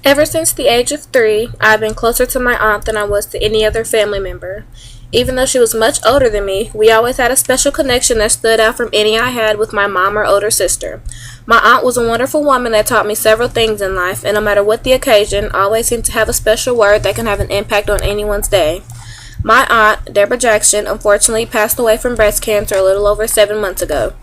Ever since the age of 3, I have been closer to my aunt than I was to any other family member. Even though she was much older than me, we always had a special connection that stood out from any I had with my mom or older sister. My aunt was a wonderful woman that taught me several things in life, and no matter what the occasion, always seemed to have a special word that can have an impact on anyone's day. My aunt, Deborah Jackson, unfortunately passed away from breast cancer a little over 7 months ago.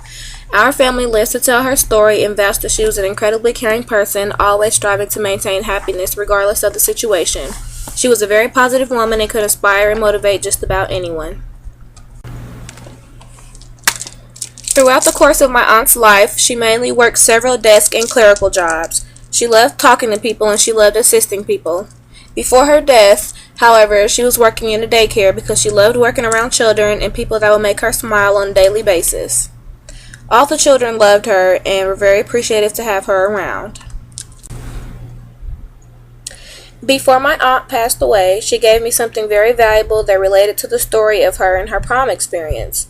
Our family lives to tell her story and vouched that she was an incredibly caring person, always striving to maintain happiness regardless of the situation. She was a very positive woman and could inspire and motivate just about anyone. Throughout the course of my aunt's life, she mainly worked several desk and clerical jobs. She loved talking to people and she loved assisting people. Before her death, however, she was working in a daycare because she loved working around children and people that would make her smile on a daily basis. All the children loved her and were very appreciative to have her around. Before my aunt passed away, she gave me something very valuable that related to the story of her and her prom experience.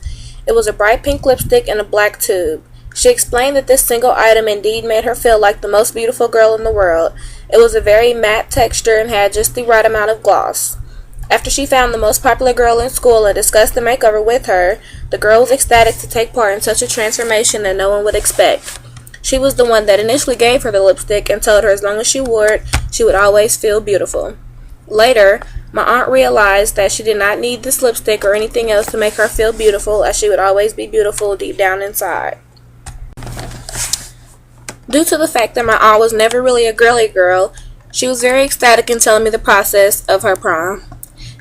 It was a bright pink lipstick in a black tube. She explained that this single item indeed made her feel like the most beautiful girl in the world. It was a very matte texture and had just the right amount of gloss. After she found the most popular girl in school and discussed the makeover with her, the girl was ecstatic to take part in such a transformation that no one would expect. She was the one that initially gave her the lipstick and told her as long as she wore it, she would always feel beautiful. Later, my aunt realized that she did not need this lipstick or anything else to make her feel beautiful, as she would always be beautiful deep down inside. Due to the fact that my aunt was never really a girly girl, she was very ecstatic in telling me the process of her prom.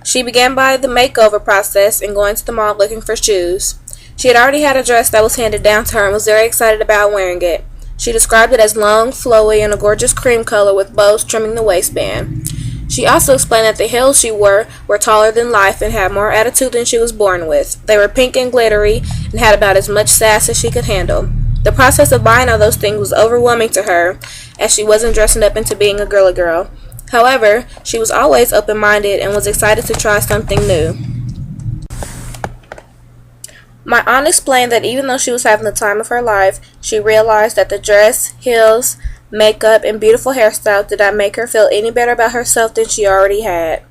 She began by the makeover process and going to the mall looking for shoes. She had already had a dress that was handed down to her and was very excited about wearing it. She described it as long, flowy, and a gorgeous cream color with bows trimming the waistband. She also explained that the heels she wore were taller than life and had more attitude than she was born with. They were pink and glittery and had about as much sass as she could handle. The process of buying all those things was overwhelming to her, as she wasn't dressing up into being a girly girl. However, she was always open-minded and was excited to try something new. My aunt explained that even though she was having the time of her life, she realized that the dress, heels, makeup, and beautiful hairstyle did not make her feel any better about herself than she already had.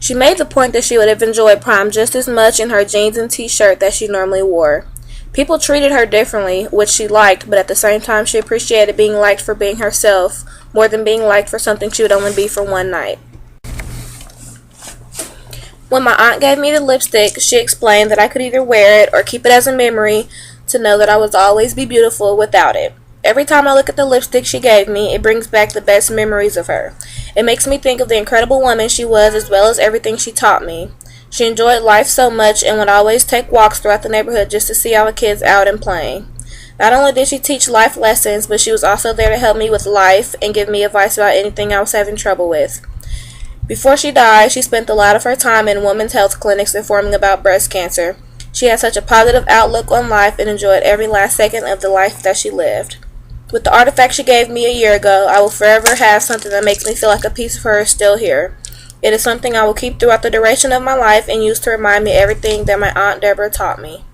She made the point that she would have enjoyed prom just as much in her jeans and t-shirt that she normally wore. People treated her differently, which she liked, but at the same time she appreciated being liked for being herself more than being liked for something she would only be for one night. When my aunt gave me the lipstick, she explained that I could either wear it or keep it as a memory to know that I would always be beautiful without it. Every time I look at the lipstick she gave me, it brings back the best memories of her. It makes me think of the incredible woman she was as well as everything she taught me. She enjoyed life so much and would always take walks throughout the neighborhood just to see all the kids out and playing. Not only did she teach life lessons, but she was also there to help me with life and give me advice about anything I was having trouble with. Before she died, she spent a lot of her time in women's health clinics informing about breast cancer. She had such a positive outlook on life and enjoyed every last second of the life that she lived. With the artifact she gave me a year ago, I will forever have something that makes me feel like a piece of her is still here. It is something I will keep throughout the duration of my life and use to remind me of everything that my Aunt Deborah taught me.